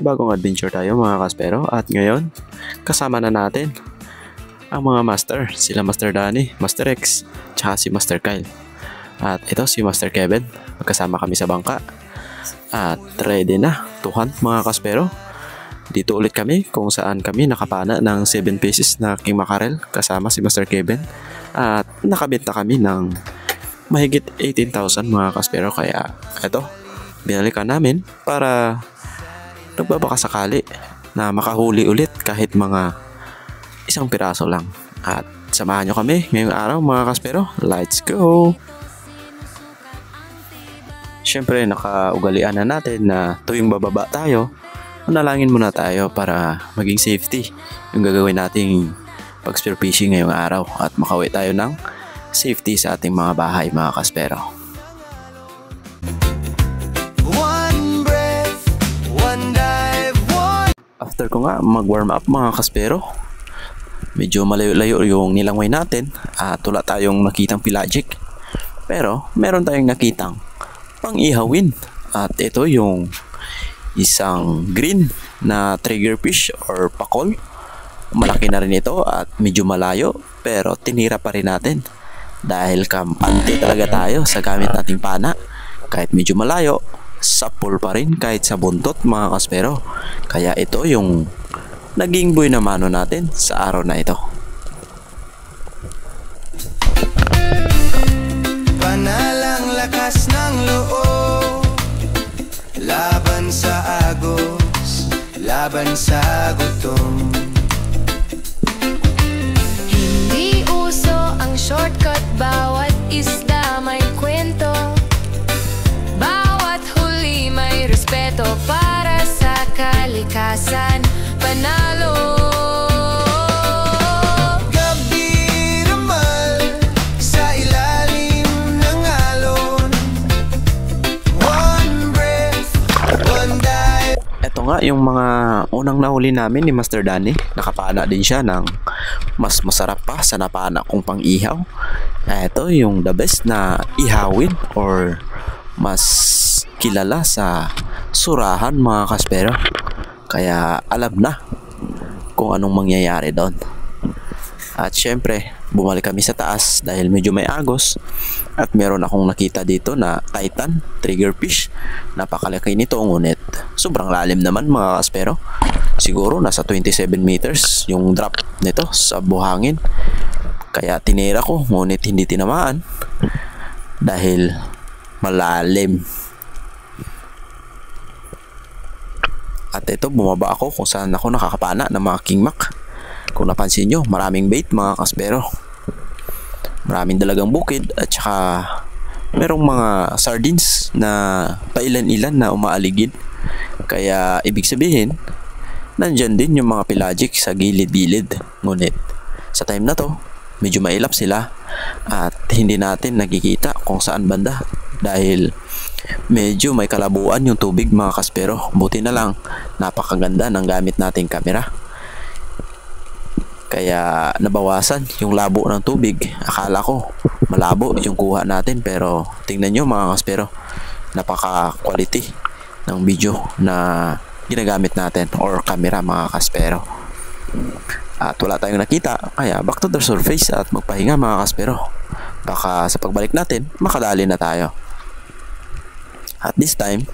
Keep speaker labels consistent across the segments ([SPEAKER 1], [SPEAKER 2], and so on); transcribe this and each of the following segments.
[SPEAKER 1] panibagong adventure tayo mga kaspero, at ngayon kasama na natin ang mga master, sila Master Danny, Master X, tsaka si Master Kyle. At ito si Master Kevin, magkasama kami sa bangka at ready na to hunt mga kaspero. Dito ulit kami kung saan kami nakapana ng 7 pieces na king mackerel kasama si Master Kevin, at nakabenta kami ng mahigit 18,000 mga kaspero. Kaya ito, binalikan namin para nagbabaka sakali na makahuli ulit kahit mga isang piraso lang. At samahan nyo kami ngayong araw mga kaspero. Let's go! Syempre nakaugalian na natin na tuwing bababa tayo, manalangin muna tayo para maging safety yung gagawin nating pag-spear fishing ngayong araw at makauwi tayo ng safety sa ating mga bahay mga kaspero. After ko nga mag-warm up mga kaspero, medyo malayo-layo yung nilangway natin at wala tayong nakitang pelagic, pero meron tayong nakitang pang-ihawin, at ito yung isang green na triggerfish or pakol. Malaki na rin ito at medyo malayo, pero tinira pa rin natin dahil kampante talaga tayo sa gamit nating pana. Kahit medyo malayo, sapul pa rin kahit sa buntot mga kaspero. Kaya ito yung naging buhay na mano natin sa araw na ito.
[SPEAKER 2] Panalang lakas ng loob, laban sa agos, laban sa gutom.
[SPEAKER 3] Hindi uso ang shortcut, bawat isda may kwento, bawat huli may respeto para sa kalikasan. Panalo
[SPEAKER 2] Gabi ramal sa ilalim ng alon, one breath, one dive.
[SPEAKER 1] Ito nga yung mga unang nahuli namin ni Master Danny. Nakapana din siya ng mas masarap pa sa napana kong pang-ihaw. Ito yung the best na ihawin or mas kilala sa surahan mga kaspero. Kaya alam na kung anong mangyayari doon. At syempre bumalik kami sa taas dahil medyo may agos, at meron akong nakita dito na Titan triggerfish. Napakalaki nito, ngunit sobrang lalim naman mga kaspero. Siguro nasa 27 meters yung drop nito sa buhangin. Kaya tinira ko, ngunit hindi tinamaan dahil malalim. At ito, bumaba ako kung saan ako nakakapana ng mga king mac. Kung napansin nyo, maraming bait mga kaspero. Maraming dalagang bukid, at saka merong mga sardines na pailan-ilan na umaaligid. Kaya ibig sabihin, nandyan din yung mga pelagic sa gilid-gilid. Ngunit sa time na to, medyo mailap sila at hindi natin nakikita kung saan banda dahil medyo may kalabuan yung tubig mga kaspero. Buti na lang, napakaganda ng gamit nating camera, kaya nabawasan yung labo ng tubig. Akala ko malabo yung kuha natin, pero tingnan nyo mga kaspero, napaka quality ng video na ginagamit natin or camera mga kaspero. At wala tayong nakita, kaya back to the surface at magpahinga mga kaspero. Baka sa pagbalik natin makadali na tayo. At this time,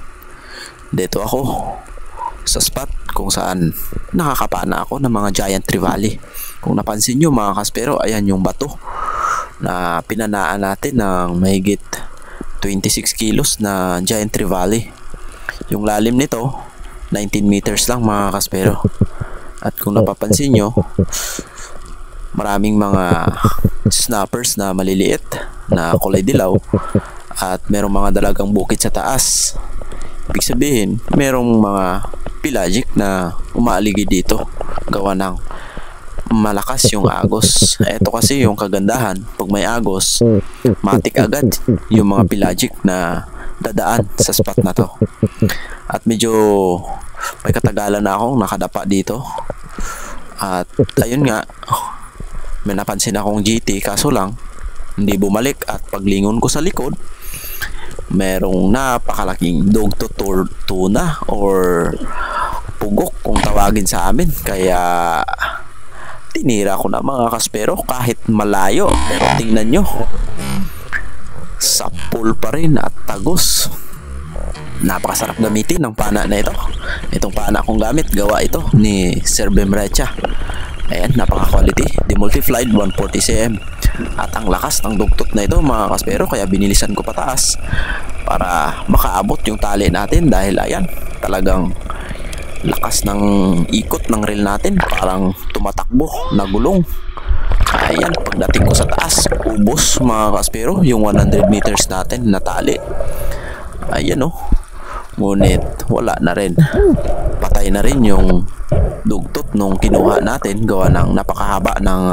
[SPEAKER 1] dito ako sa spot kung saan nakakapana ako ng mga giant trevally. Kung napansin nyo mga kaspero, ayan yung bato na pinanaan natin ng mahigit 26 kilos na giant trevally. Yung lalim nito 19 meters lang mga kaspero. At kung napapansin nyo, maraming mga snappers na maliliit na kulay dilaw, at merong mga dalagang bukid sa taas. Ibig sabihin, merong mga pelagic na umaaligid dito gawa ng malakas yung agos. Ito kasi yung kagandahan, pag may agos, matik agad yung mga pelagic na dadaan sa spot na to. At medyo may katagalan na akong nakadapa dito. At ayun nga, may napansin akong GT, kaso lang hindi bumalik. At paglingon ko sa likod, merong napakalaking dog to tuna or pugok kung tawagin sa amin. Kaya tinira ko na mga kaspero kahit malayo. Pero tingnan nyo, sapul pa rin at tagos. Napakasarap gamitin ng pana na ito. Itong pana kong gamit, gawa ito ni Sir Bemrecha. Ayan, napaka-quality. Demultiplied 140 cm. At ang lakas ng dugtot na ito mga kaspero, kaya binilisan ko pataas para makaabot yung tali natin. Dahil ayan, talagang lakas ng ikot ng reel natin, parang tumatakbo na gulong. Ayan, pagdating ko sa taas, ubos mga kaspero yung 100 meters natin na tali. Ayan oh, ngunit wala na rin. Patay na rin yung dugtot nung kinuha natin, gawa ng napakahaba ng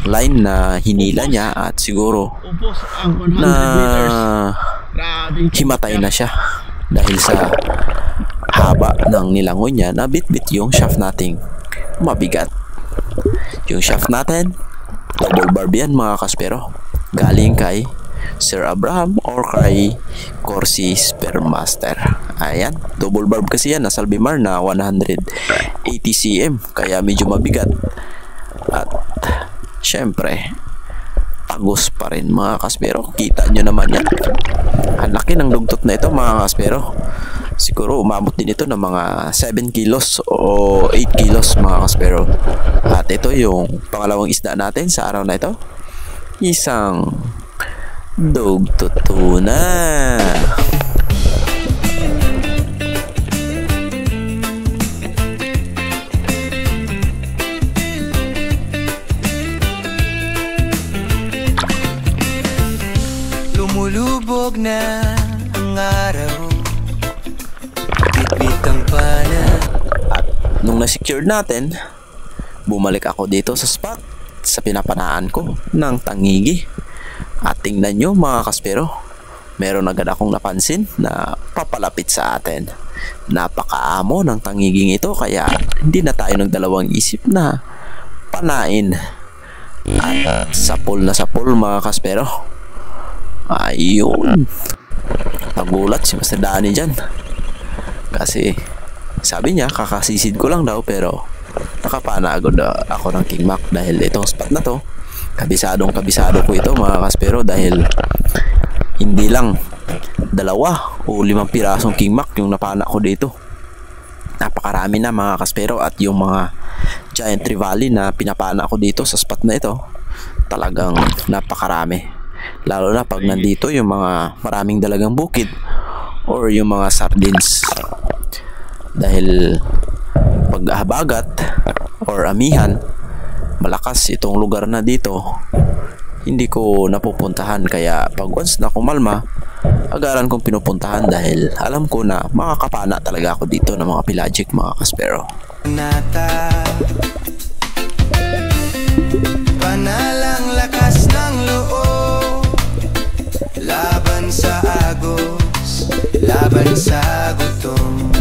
[SPEAKER 1] line na hinila niya at siguro na himatay na siya dahil sa haba ng nilangoy niya na bit-bit yung shaft nating mabigat. Yung shaft natin, double barb yan mga kaspero, galing kay Sir Abraham or kay Corsi Spearmaster. Ayan, double barb kasi yan, nasa Albimar na 180 cm, kaya medyo mabigat. At syempre, tagos pa rin mga kaspero. Kita nyo naman yan, ang laki ng dugtot na ito mga kaspero. Siguro umabot din ito ng mga 7 kilos o 8 kilos mga kaspero. At ito yung pangalawang isda natin sa araw na ito, isang dugtot tuna.
[SPEAKER 2] Lumulubog na ang araw, bitbit ang pana.
[SPEAKER 1] At nung na-secure natin, bumalik ako dito sa spot sa pinapanaan ko ng tangigi. At tingnan nyo mga kaspero, meron agad akong napansin na papalapit sa atin. Napakaamo ng tangiging ito, kaya hindi na tayo nagdalawang isip na panain. At sapul na sapul mga kaspero. Ayun, nagulat si Master Danny dyan, kasi sabi niya kakasisid ko lang daw, pero nakapana agad ako ng King Mac. Dahil itong spot na to, kabisadong kabisado ko ito mga kaspero, dahil hindi lang 2 o 5 pirasong King Mac yung napana ko dito. Napakarami na mga kaspero. At yung mga giant trevally na pinapana ko dito sa spot na ito, talagang napakarami. Lalo na pag nandito yung mga maraming dalagang bukid or yung mga sardines. Dahil pag habagat or amihan, malakas itong lugar na dito, hindi ko napupuntahan. Kaya pag once na kumalma, agaran kong pinupuntahan, dahil alam ko na makakapana talaga ako dito ng mga pelagic mga kaspero.
[SPEAKER 2] Nata, panalang lakas ng loob, laban sa agos, laban sa gutom.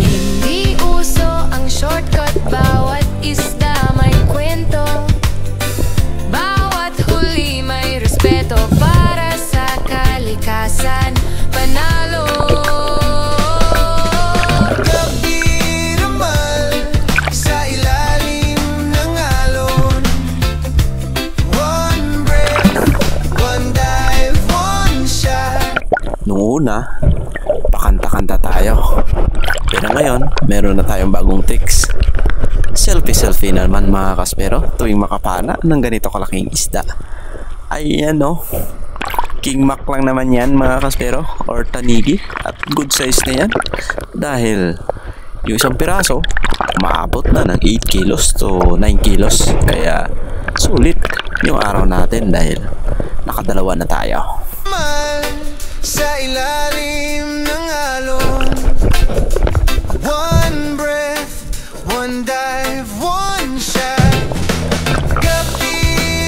[SPEAKER 3] Hindi uso ang shortcut, bawat isda may kwento, bawat huli may respeto para sa kalikasan. Panalo.
[SPEAKER 2] Gabi ramal sa ilalim ng alon, one breath, one dive, one shot.
[SPEAKER 1] Nung una, pakanta-kanta tayo, pero ngayon meron na tayong bagong tricks. Selfie naman mga kaspero tuwing makapana ng ganito kalaking isda. Ayan o, King Mac lang naman yan mga kaspero, or tanigi, at good size na yan, dahil yung isang piraso maabot na ng 8 kilos to 9 kilos. Kaya sulit yung araw natin dahil nakadalawa na tayo.
[SPEAKER 2] Mal sa ilalim ng alon, one breath, one dive, one shot. Gabi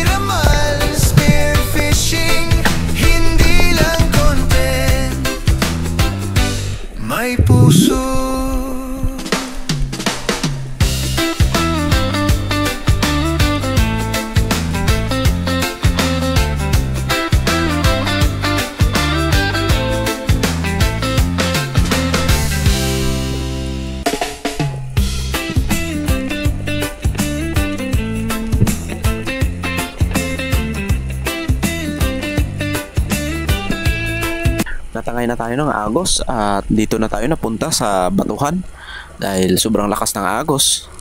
[SPEAKER 2] ramal, spear fishing, hindi lang content, may puso.
[SPEAKER 1] natangay na tayo ng agos at dito na tayo napunta sa batuhan dahil sobrang lakas ng agos.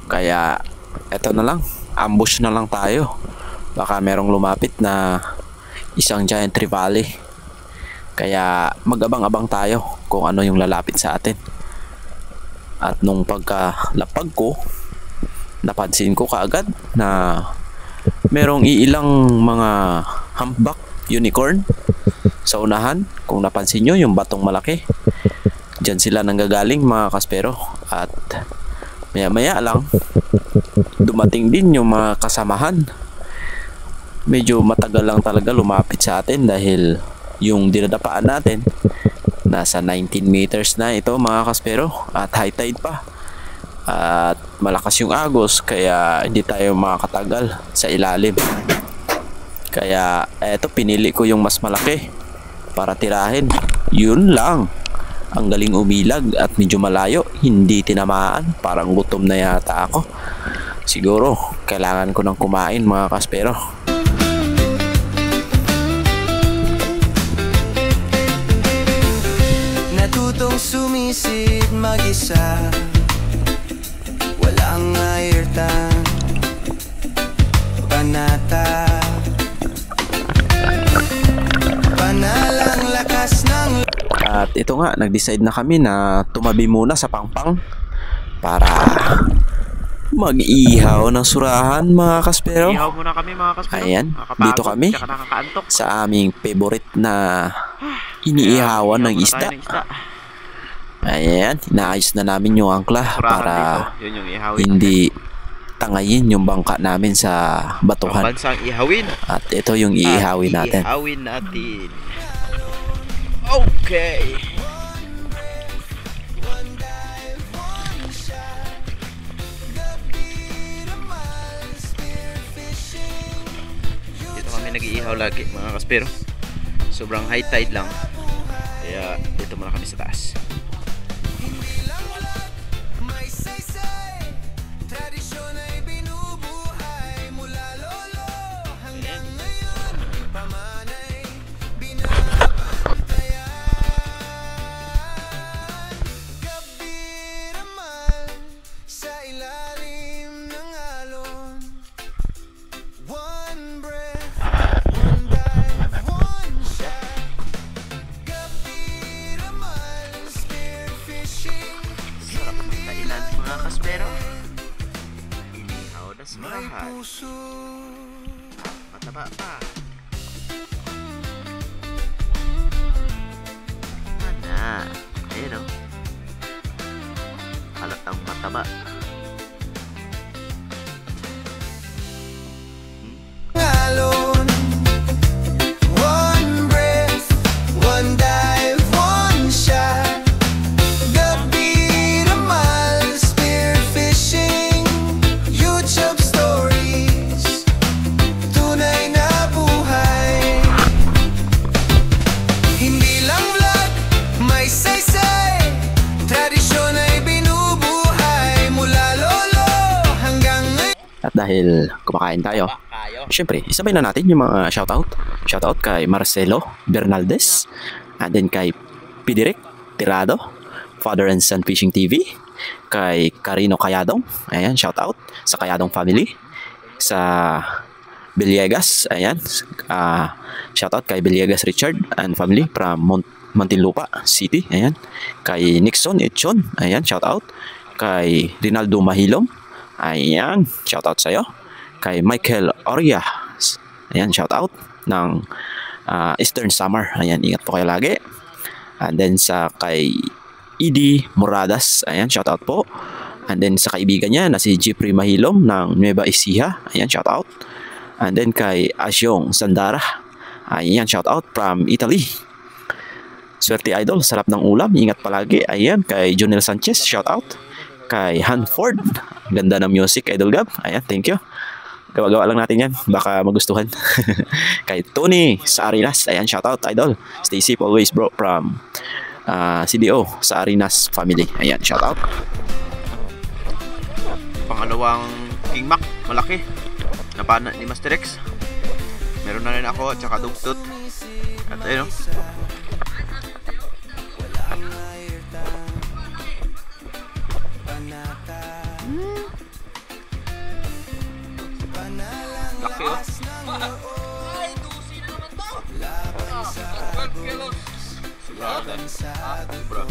[SPEAKER 1] Kaya eto na lang, ambush na lang tayo. Baka merong lumapit na isang giant trevally. Kaya mag-abang-abang tayo kung ano yung lalapit sa atin. At nung pagkalapag ko, napansin ko kaagad na merong iilang mga humpback unicorn sa unahan. Kung napansin nyo, yung batong malaki, dyan sila nanggagaling mga kaspero. At maya maya lang dumating din yung mga kasamahan. Medyo matagal lang talaga lumapit sa atin dahil yung dinadapaan natin nasa 19 meters na ito mga kaspero, at high tide pa at malakas yung agos, kaya hindi tayo makakatagal sa ilalim. Kaya eto, pinili ko yung mas malaki para tirahin. Yun lang, ang galing umilag at medyo malayo, hindi tinamaan. Parang gutom na yata ako. Siguro kailangan ko ng kumain mga kaspero.
[SPEAKER 2] Natutong sumisid mag-isa, walang airtime, panata, panalang lakas ng...
[SPEAKER 1] At ito nga, nag-decide na kami na tumabi muna sa pangpang para mag-ihaw ng surahan mga kaspero.
[SPEAKER 4] Ihaw muna kami mga kaspero.
[SPEAKER 1] Ayan, dito kami sa aming favorite na iniihawan ng isda. Ayan, inaayos na namin yung angkla para hindi tangayin yung bangka namin sa batuhan.
[SPEAKER 4] Bansang ihawin.
[SPEAKER 1] At ito yung iihawin natin.
[SPEAKER 4] Ihawin natin. Okay. Dito kami nag-iihaw lagi mga kaspero. Sobrang high tide lang. Kaya dito muna kami sa taas. Mga kaspero, inihaw na surahan. Mataba pa. Mana? Ayan o. Halatang mataba.
[SPEAKER 2] Alone, one breath, one dive, one shot.
[SPEAKER 1] At dahil kumakain tayo, syempre, isabay na natin yung mga shoutout. Shoutout kay Marcelo Bernaldez, and then kay Pidirek Tirado, Father and Son Fishing TV, kay Carino Cayadong, ayan, shoutout sa Cayadong family, sa Villegas, ayan, shoutout kay Villegas Richard and family from Muntinlupa City, ayan, kay Nixon Echon, ayan, shoutout, kay Rinaldo Mahilom, ayan, shoutout sa'yo. Kay Michael Oria, ayan, shoutout ng Eastern Summer, ayan, ingat po kayo lagi. And then sa kay Edie Moradas, ayan, shoutout po. And then sa kaibigan niya na si Jeffrey Mahilom ng Nueva Ecija, ayan, shoutout. And then kay Asyong Sandara, ayan, shoutout from Italy. Swerte Idol, sarap ng ulam, ingat palagi. Ayan, kay Jonel Sanchez, shoutout. Kay Hanford, ganda ng music, Idol Gab, ayan, thank you. Gawa-gawa lang natin yan, baka magustuhan. Kay Tony sa Arinas, ayan, shoutout Idol. Stay safe always bro, from CDO sa Arinas family, ayan, shoutout.
[SPEAKER 4] Pangalawang King Mac, malaki, napana ni Master X. Meron na rin ako at saka dugtot. At ayun, Bro.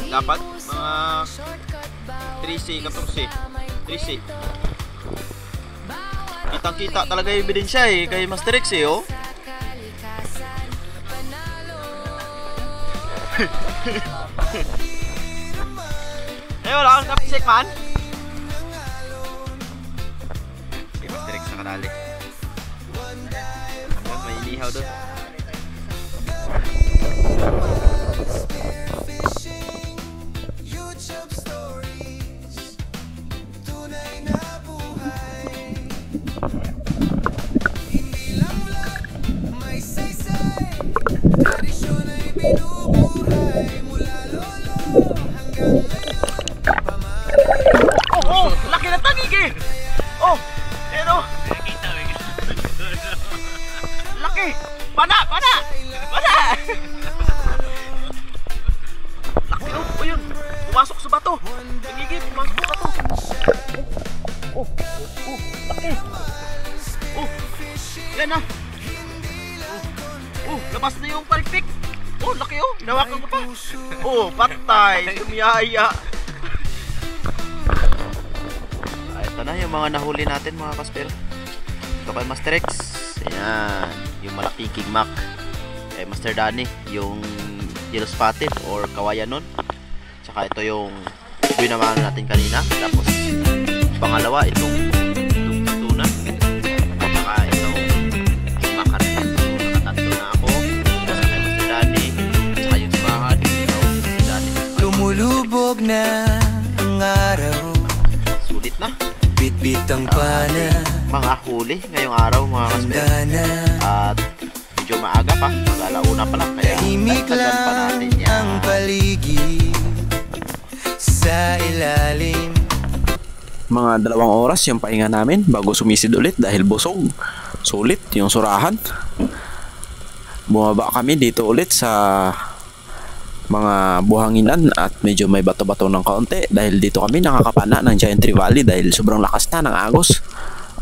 [SPEAKER 4] Dapat mga 3C, 14. 3C. Kitang-kita talaga yung ebidensya eh kay Master X eh, oh. Eh, wala kang kapsik man. Si Master X na kanali. May inihaw doon. Oh, laki na tangig eh. Oh, pero laki. Pana. Laki oh, yun. Pumasok sa bato. Tangigit, pumasok sa bato. Oh, laki. Oh, yan na. Oh, labas na yung palpik. Oh, laki oh. Hinawakan ko pa. Oh, patay. Tumiyaya. Ito na yung mga nahuli natin mga kaspero. Ito kay Master X. Ayan. Yung malaking King Mac. Kay Master Danny. Yung yellow spotted or kawayan nun. Tsaka ito yung binamahan natin kanina. Tapos pangalawa itong tuna. Tsaka itong King Mac rin. So nakatatlo na ako. Tapos kay Master Danny. Tsaka yung sibahan.
[SPEAKER 2] Lumulubog na ang araw.
[SPEAKER 4] Sulit na.
[SPEAKER 2] Bitbit ang pana.
[SPEAKER 4] Mga huli ngayong araw mga kaspero. At medyo maaga pa. Mag-alauna pa lang. Kaya
[SPEAKER 2] Tahimik
[SPEAKER 4] dagdagan pa
[SPEAKER 2] lang
[SPEAKER 4] natin yan.
[SPEAKER 2] ang paligid sa ilalim.
[SPEAKER 1] Mga 2 oras yung pahinga namin bago sumisid ulit dahil busog. Sulit yung surahan. Bumaba kami dito ulit sa mga buhanginan at medyo may bato-bato ng kaunti dahil dito kami nakakapana ng Giant Tree Valley dahil sobrang lakas na ng agos.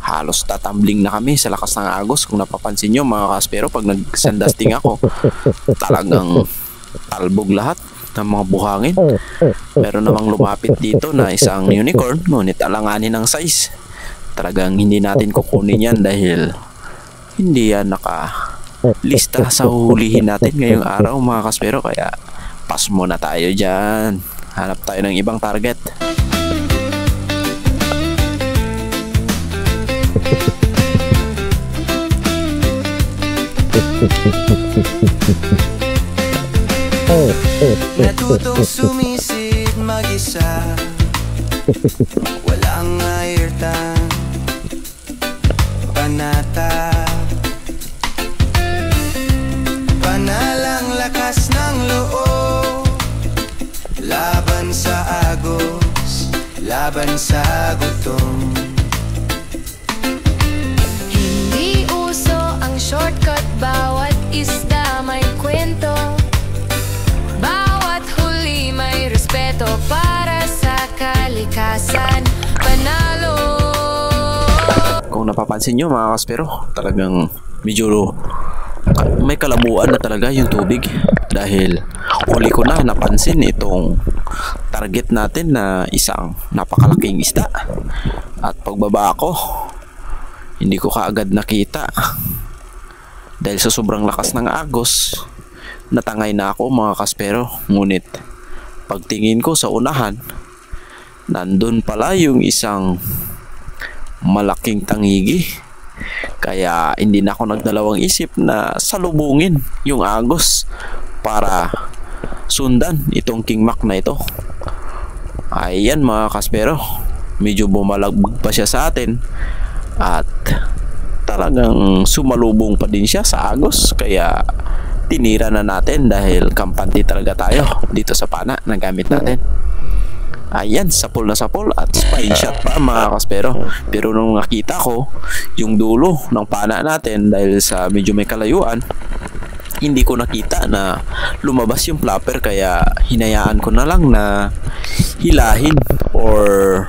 [SPEAKER 1] Halos tatambling na kami sa lakas ng agos. Kung napapansin nyo mga kaspero, pag nag-sandusting ako, talagang talbog lahat ng mga buhangin. Meron namang lumapit dito na isang unicorn, ngunit alanganin ng size. Talagang hindi natin kukunin yan dahil hindi yan nakalista sa huhulihin natin ngayong araw mga kaspero. Kaya pass muna tayo dyan. Hanap tayo ng ibang target.
[SPEAKER 2] Natutong sumisid mag-isa. Walang airtime. Panata. Panalang lakas ng loob. Laban sa agos. Laban sa gutom.
[SPEAKER 3] Hindi uso ang shortcut, bawat isda may kwento. Bawat huli may respeto para sa kalikasan. Panalo.
[SPEAKER 1] Kung napapansin nyo mga kaspero, talagang medyo may kalabuan na talaga yung tubig dahil huli ko na napansin itong target natin na isang napakalaking isda. At pagbaba ko, hindi ko kaagad nakita dahil sa sobrang lakas ng agos. Natangay na ako mga kaspero, ngunit pagtingin ko sa unahan, nandun pala yung isang malaking tangigi. Kaya hindi na ako nagdalawang isip na salubungin yung agos para sundan itong King Mac na ito. Ayan mga kaspero, medyo bumalagbag pa siya sa atin at talagang sumalubong pa din siya sa agos. Kaya tinira na natin dahil kampante talaga tayo dito sa pana na gamit natin. Ayan, sapol na sapol at spine shot pa mga kaspero. Pero nung nakita ko yung dulo ng pana natin dahil sa medyo may kalayuan, hindi ko nakita na lumabas yung flapper. Kaya hinayaan ko na lang na hilahin or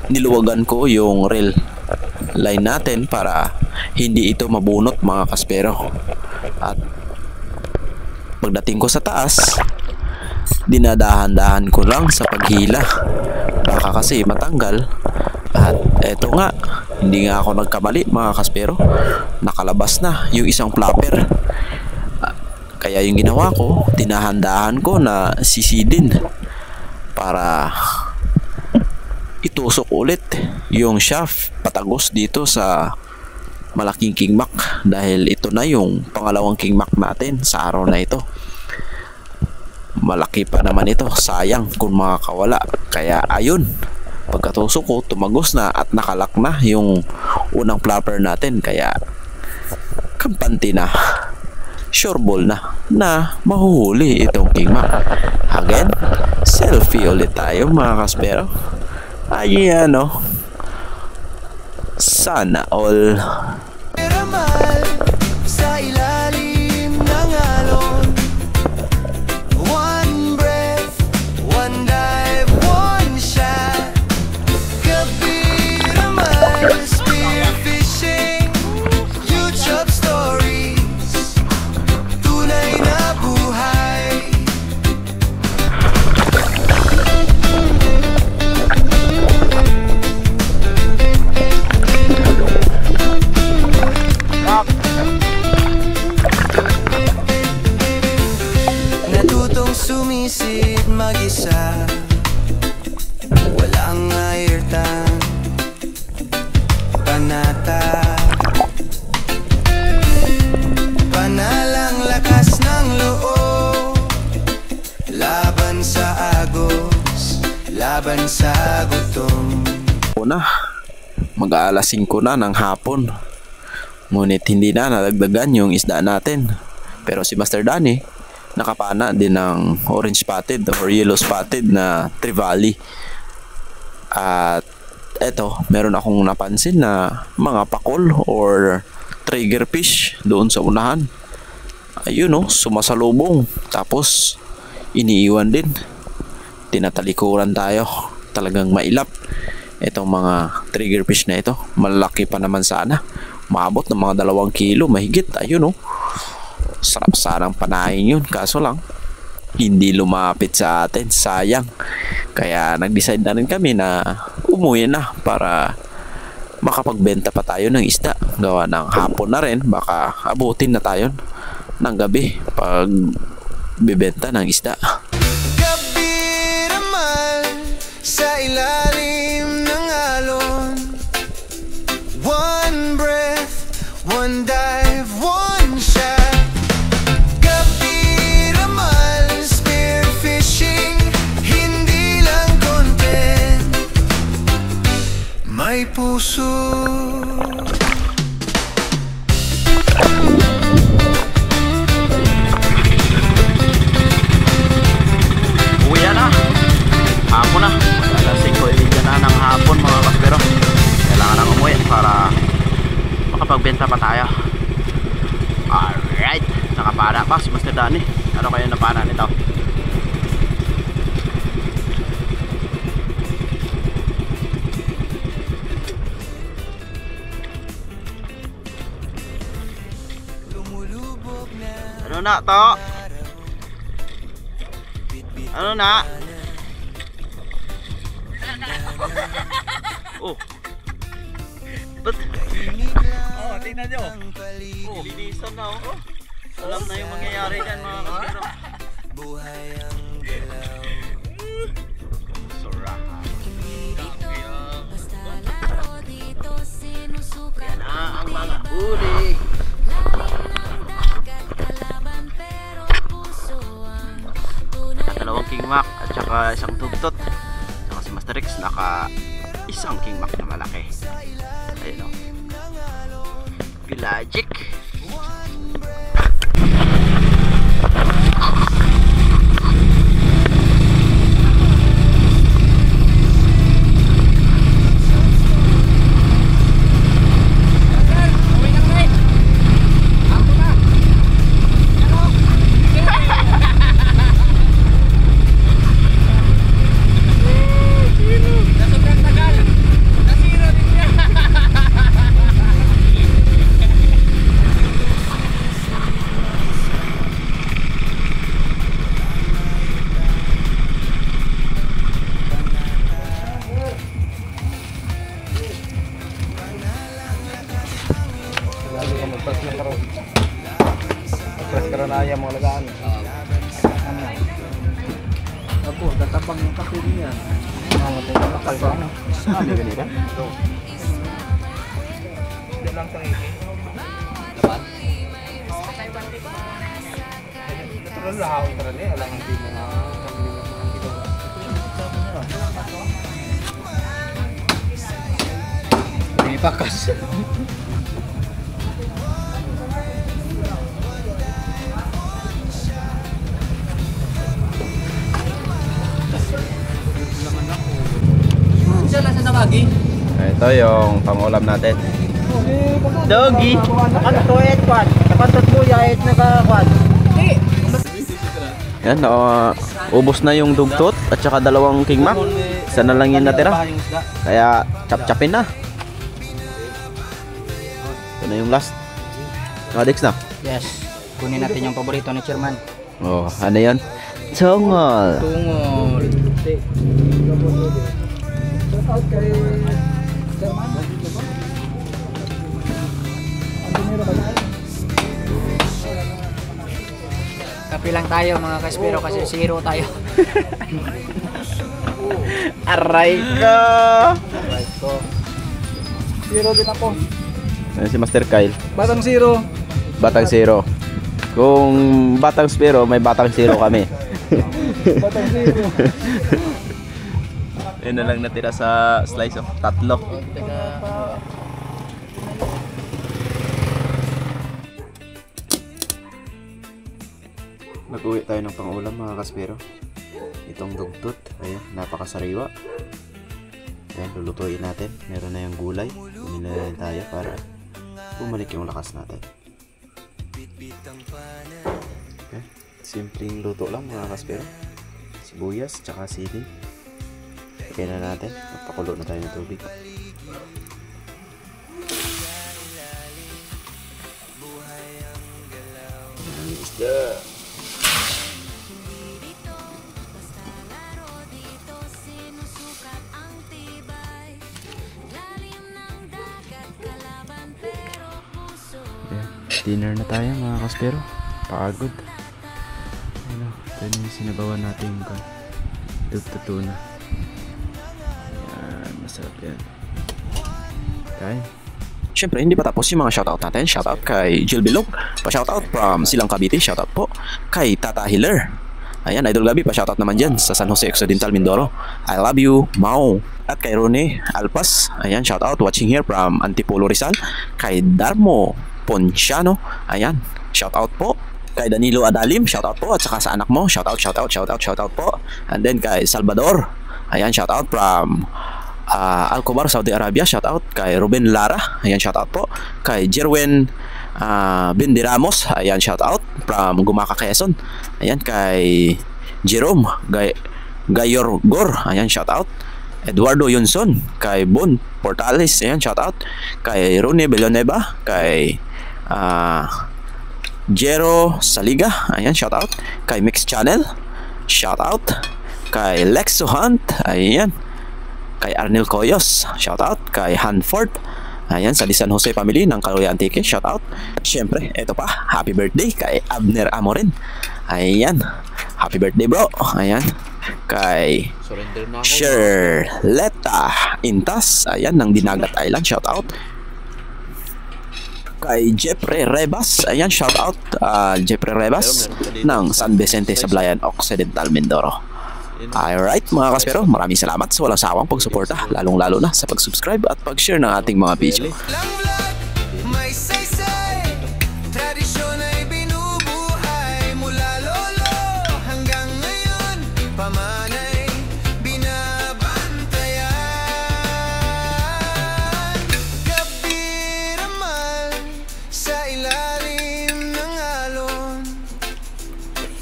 [SPEAKER 1] niluwagan ko yung reel line natin para hindi ito mabunot mga kaspero. At pagdating ko sa taas, dinadahan-dahan ko lang sa paghila. Baka kasi matanggal. At eto nga, hindi nga ako nagkamali mga kaspero. Nakalabas na yung isang flapper. Kaya yung ginawa ko, dinahan-dahan ko na sisidin para itusok ulit yung shaft patagos dito sa malaking King Mac, dahil ito na yung pangalawang King Mac natin sa araw na ito. Malaki pa naman ito, sayang kung makakawala. Kaya ayun, pagkatusok ko, tumagos na at nakalak na yung unang flapper natin. Kaya kampante na, sure ball na mahuhuli itong King Mac. Again, selfie ulit tayo mga kaspero. Ayan o, sana all.
[SPEAKER 2] Ramal sa ilalim ng alon. One breath, one dive, one shot. Gabi ramal, spearfishing, YouTube stories, tunay na buhay. Natutong sumisid mag-isa, walang airtime, panata, panalang lakas ng loob, laban sa agos, laban sa gutom.
[SPEAKER 1] Una, mag-aalas 5 na ng hapon. Ngunit hindi na nadagdagan yung isda natin. Pero si Master Danny, nakapana din ng orange spotted or yellow spotted na trevally. At eto, meron akong napansin na mga pakol or trigger fish doon sa unahan. Ayun o, sumasalubong. Tapos, iniiwan din. Tinatalikuran tayo. Talagang mailap itong mga trigger fish na ito. Malaki pa naman sana. Maabot ng mga 2 kilo mahigit. Ayun o, sarap sanang panahin yun, kaso lang hindi lumapit sa atin, sayang. Kaya nag-decide na rin kami na umuwi na para makapagbenta pa tayo ng isda. Gawa ng hapon na rin, baka abutin na tayo ng gabi pag bibenta ng isda.
[SPEAKER 2] Gabi ramal sa ilalim ng alon. One breath, one dive, one shot. Gabi ramal, spearfishing, hindi lang content, may puso.
[SPEAKER 4] Uwi na. Hapon na. Alas 5:30 na ng hapon mga kaspero. Kailangan nang umuwi para makapagbenta pa tayo. Alright. Nakapana pa si Master Danny. Ano kayo napana nito?
[SPEAKER 2] Lumulubog na
[SPEAKER 4] Ano na to? Ano na? Oh. Ba't? Oh, tingnan nyo. Oh, linisan na oh. Alam na yung mangyayari dyan mga kaspero.
[SPEAKER 2] buhay ang galaw.
[SPEAKER 4] Sarap.
[SPEAKER 3] Basta laro dito sinusukat.
[SPEAKER 4] Yan na ang mga huli.
[SPEAKER 3] Lalim ng dagat kalaban pero puso ang tunay.
[SPEAKER 4] 2 King Mac at saka isang tugtot. Saka si Master Rex naka isang King Mac na malaki. Ayun o. Pelagic.
[SPEAKER 5] Lalo ka magpas na karon. Magpas karon na ayaw mga lagaan. Ano? Ako, tatapang yung kape niya. Mamatay ka na kayo. Ano? Ano ganito? Hindi lang sa iki. Dapat? Natural lang ako ito rin eh. Alam hindi mo nga kabiling mga kilo. May pakas.
[SPEAKER 4] Ito yung pangulam natin.
[SPEAKER 5] Doggy. Nakatuet kwan. Nakatut mo yait nakakuan.
[SPEAKER 4] Yan, ubos na yung dugtot at saka dalawang King Mac. Isa na lang yung natira. Kaya chap-chapin na. Ito na yung last. Nadix na.
[SPEAKER 6] Yes. Kunin natin yung paborito ni Chairman.
[SPEAKER 4] Oh, ano yan? Tungol.
[SPEAKER 6] Tungol. Kape lang tayo mga kaspero kasi zero tayo.
[SPEAKER 4] Aray ka!
[SPEAKER 5] Zero din ako.
[SPEAKER 4] Ayan si Master Kyle.
[SPEAKER 5] Batang zero.
[SPEAKER 4] Batang zero. Kung batang zero, may batang zero kami.
[SPEAKER 5] Batang zero.
[SPEAKER 4] Yun na lang natira sa slice of tatlo. Nag-uwi tayo ng pangulam mga kaspero. Itong dugtot, ayan, napakasariwa. Ayan, lulutuin natin. Meron na yung gulay. Bumili na rin tayo para bumalik yung lakas natin. Okay. Simpleng luto lang mga kaspero. Sibuyas, tsaka sili. Lagyan na natin. Magpakulo na tayo ng tubig. Ayan, isda. Dinner na tayo mga kaspero. Pagod. Ano, ito na yung sinabawan natin yung tuna. Ayan, masarap yan. Kain.
[SPEAKER 1] Siyempre, hindi pa tapos yung mga shoutout natin. Shoutout kay Jill Bilog. Pa-shoutout from Silang Cavite. Shoutout po kay Tata Hiller. Ayan, Idol Gabi. Pa-shoutout naman dyan sa San Jose Occidental, Mindoro. I love you, Mau. At kay Rone Alpas. Ayan, shoutout. Watching here from Antipolo, Rizal. Kay Darmo Ponciano. Ayan, shoutout po kay Danilo Adalim, shoutout po, at saka sa anak mo, shoutout po. And then kay Salvador, ayan, shoutout from Alcobar, Saudi Arabia, shoutout kay Ruben Lara, ayan, shoutout po kay Jerwin Bindiramos, ayan, shoutout from Gumaka, Quezon. Ayan, kay Jerome Gayorgor, ayan, shoutout. Eduardo Yunson, kay Bon Portales, ayan, shoutout. Kay Rone Villanueva, kay Jero Saliga, ayan, shoutout. Kay Mix Channel, shoutout. Kay Lexo Hunt, ayan. Kay Arnel Coyos, shoutout. Kay Hanford, ayan, sa San Jose family ng Caluya Antique, shoutout. Siyempre, eto pa, happy birthday kay Abner Amorin, ayan, happy birthday bro, ayan. Kay Sherleta Intas, ayan, ng Dinagat Island, shoutout. Kay Jeffrey Rebas, ayan, shoutout. Jeffrey Rebas ng San Vicente, Sablayan Occidental, Mindoro. Alright mga kaspero, maraming salamat sa walang sawang pagsuporta, lalong lalo na sa pag-subscribe at pag-share ng ating mga video.
[SPEAKER 2] May saysay, tradisyon ay binubuhay mula lolo hanggang ngayon, pamanay binabantayan. Kapiraman sa ilalim ng alon,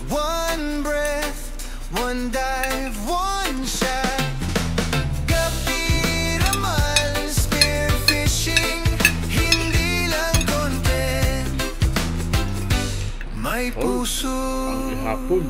[SPEAKER 2] one breath, one dive, one shot. Kapiraman, spearfishing, hindi lang content. May puso.
[SPEAKER 5] Hapon.